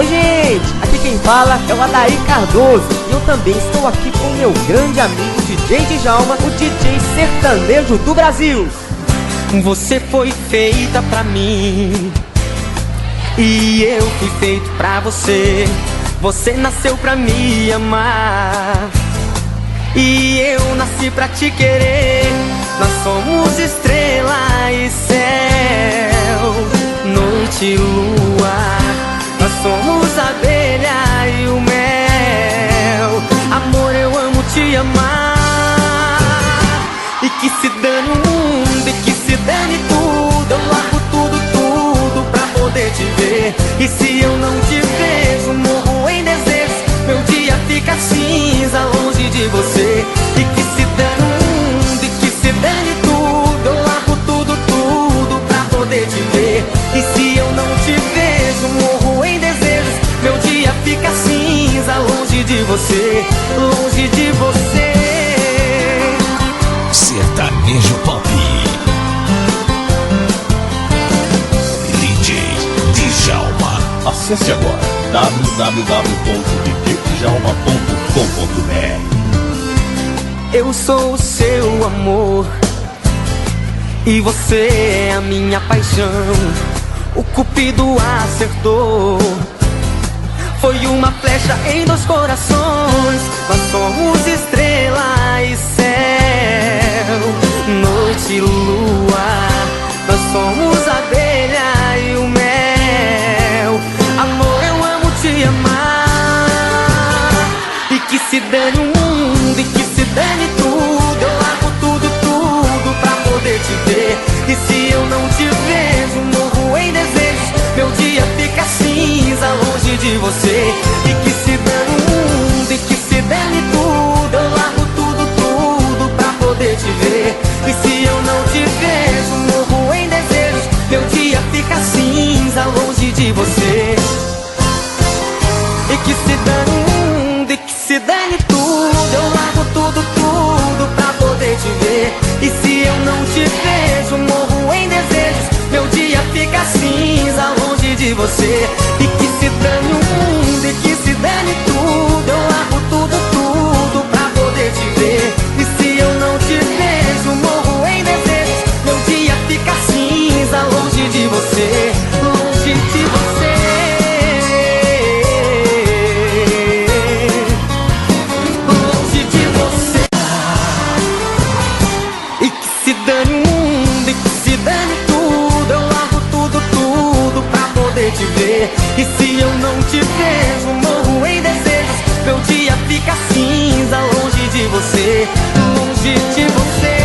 Oi gente, aqui quem fala é o Adair Cardoso e eu também estou aqui com meu grande amigo DJ Djalma, o DJ sertanejo do Brasil. Você foi feita pra mim e eu fui feito pra você. Você nasceu pra me amar e eu nasci pra te querer. Nós somos estrela e céu, noite e lua. Nós somos a abelha e o mel. Amor, eu amo te amar. E que se dane o mundo, e que se dane tudo. Eu largo tudo pra poder te ver. E se eu não te vejo, morro em desejos. Meu dia fica cinza longe de você. E que se dane o mundo, e que se dane tudo. Eu largo tudo pra poder te ver. E se eu não te vejo, morro em desejos. Meu dia fica cinza longe de você, longe de você. Sertanejo Pop. DJ Djalma. Acesse agora www.djdjalma.com.br. Eu sou o seu amor e você é a minha paixão. O cupido acertou. Foi uma flecha em dois corações. Nós somos estrela e céu, noite e lua. Nós somos a abelha e o mel. Amor, eu amo te amar. E que se dane o mundo, e que se dane tudo. Eu largo tudo pra poder te ver. E se eu não te vejo, morro em desejos. Meu dia fica cinza longe de você. E que se dane o mundo, e que se dane tudo. Eu largo tudo pra poder te ver. E se eu não te vejo, morro em desejos. Meu dia fica cinza longe de você. E que se dane o mundo, e que se dane tudo. Eu largo tudo pra poder te ver. E se eu não te vejo, morro em desejos. Meu dia fica cinza longe de você. E que se dane o mundo, e que se dane tudo. Eu largo tudo pra poder te ver. E se eu não te vejo, morro em desejos. Meu dia fica cinza longe de você, longe de você. Longe de você. E que se dane o mundo, e que se dane tudo. Eu largo tudo pra poder te ver. E se eu não te vejo, morro em desejos. Meu dia fica cinza longe de você, longe de você.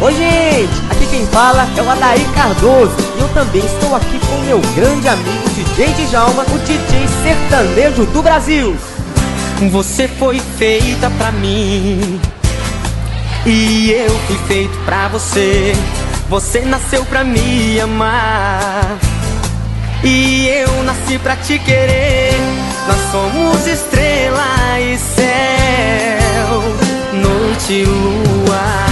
Oi gente, aqui quem fala é o Adair Cardoso e eu também estou aqui com meu grande amigo DJ Djalma, o DJ sertanejo do Brasil. Você foi feita pra mim e eu fui feito pra você. Você nasceu pra me amar e eu nasci pra te querer. Nós somos estrela e céu, noite e lua.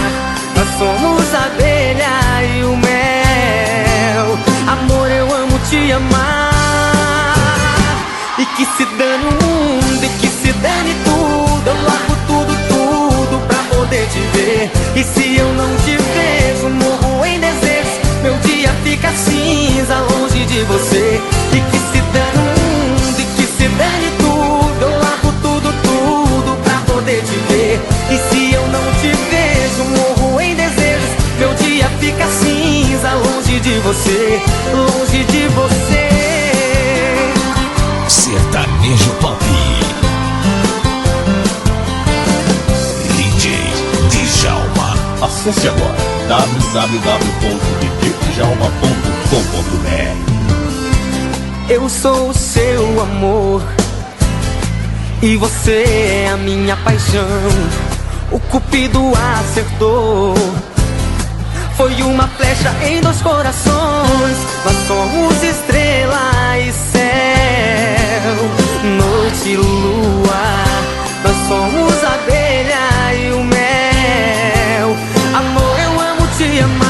Nós somos a abelha e o mel. Amor, eu amo te amar. E que se dane o mundo, e que se dane tudo. Eu largo tudo pra poder te ver. E se eu não te vejo, morro em desejos. Meu dia fica cinza longe de você. E que se dane o mundo, e que se dane tudo. Eu largo tudo pra poder te ver. E se eu não te vejo, morro em desejos. Meu dia fica cinza longe de você, longe de você. Sertanejo Pop. DJ Djalma. Acesse agora www.djdjalma.com.br. Eu sou o seu amor e você é a minha paixão. O cupido acertou. Foi uma flecha em dois corações. Nós somos estrela e céu, noite e lua. Nós somos a abelha e o mel. Amor, eu amo te amar.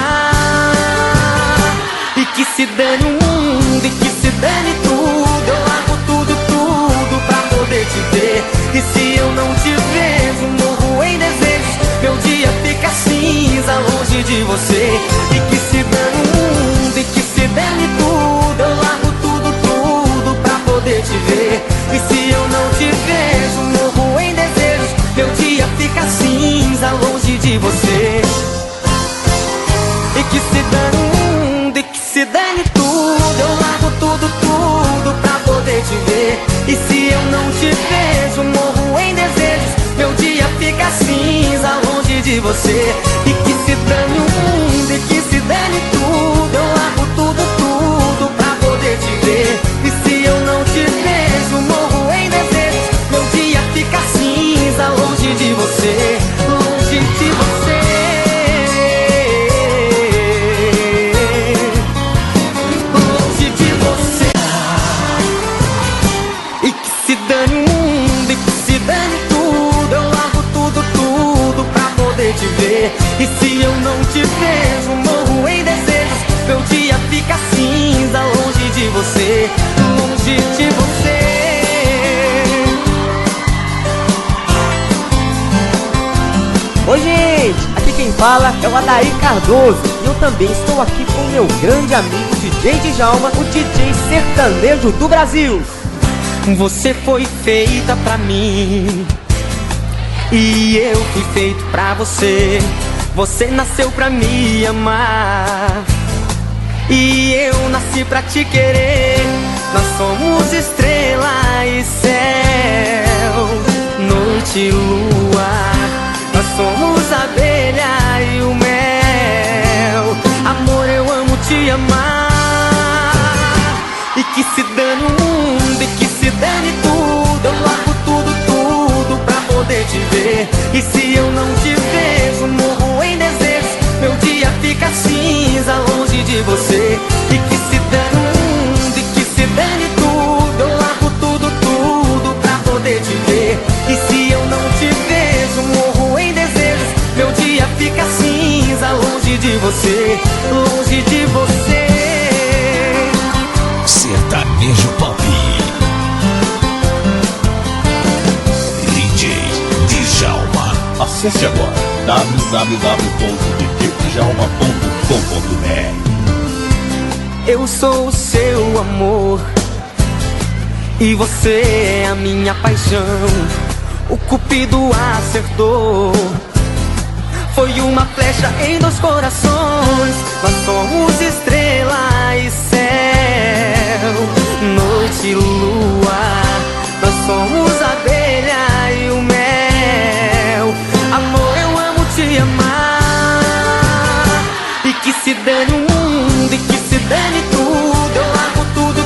você. E que se dane o mundo, e que se dane tudo. Eu largo tudo pra poder te ver. E se eu não te vejo, morro em desejos. Meu dia fica cinza, longe de você, longe de você. Longe de você. E que se dane o mundo, e que se dane tudo. Eu largo tudo pra poder te ver. E se eu não te vejo, morro em desejos. Meu dia fica cinza, longe de você, longe de você. Oi gente, aqui quem fala é o Adair Cardoso. E eu também estou aqui com meu grande amigo DJ Djalma, o DJ sertanejo do Brasil. Você foi feita pra mim e eu fui feito pra você. Você nasceu pra me amar e eu nasci pra te querer. Nós somos estrela e céu, noite e lua. Nós somos a abelha e o mel. Amor, eu amo te amar. E que se dane o mundo, e que se dane tudo. Eu largo tudo pra poder te ver. E se eu não te vejo, morro em desejos. Meu dia fica cinza, longe de você. E que se dane o mundo, e que se dane tudo. Eu largo tudo pra poder te ver. E se eu não te vejo, morro em desejos. Meu dia fica cinza, longe de você, longe de você. Sertanejo Pop. DJ Djalma. Acesse agora www.djdjalma.com.br. Eu sou o seu amor e você é a minha paixão. O cupido acertou. Foi uma flecha em dois corações. Nós somos estrela e céu, noite e lua. Nós somos a abelha e o mel. Amor, eu amo te amar. E que se dane o mundo, e que se dane tudo. Eu largo tudo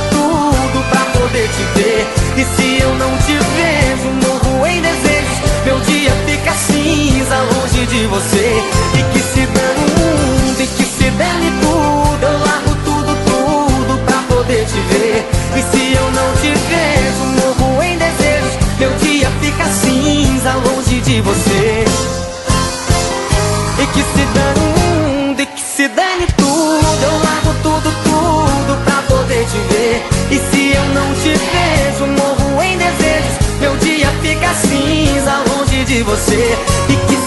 pra poder te ver. E se eu não te vejo, morro em desejos. Meu dia fica cinza, longe de você. E que se dane o mundo, e que se dane tudo. Eu largo tudo pra poder te ver. E se eu não te vejo, morro em desejos. Meu dia fica cinza, longe de você. E que se dane o mundo, e que se dane tudo. Eu largo tudo pra poder te ver. E se eu não te vejo, morro em desejos. Meu dia fica cinza, longe de você. E que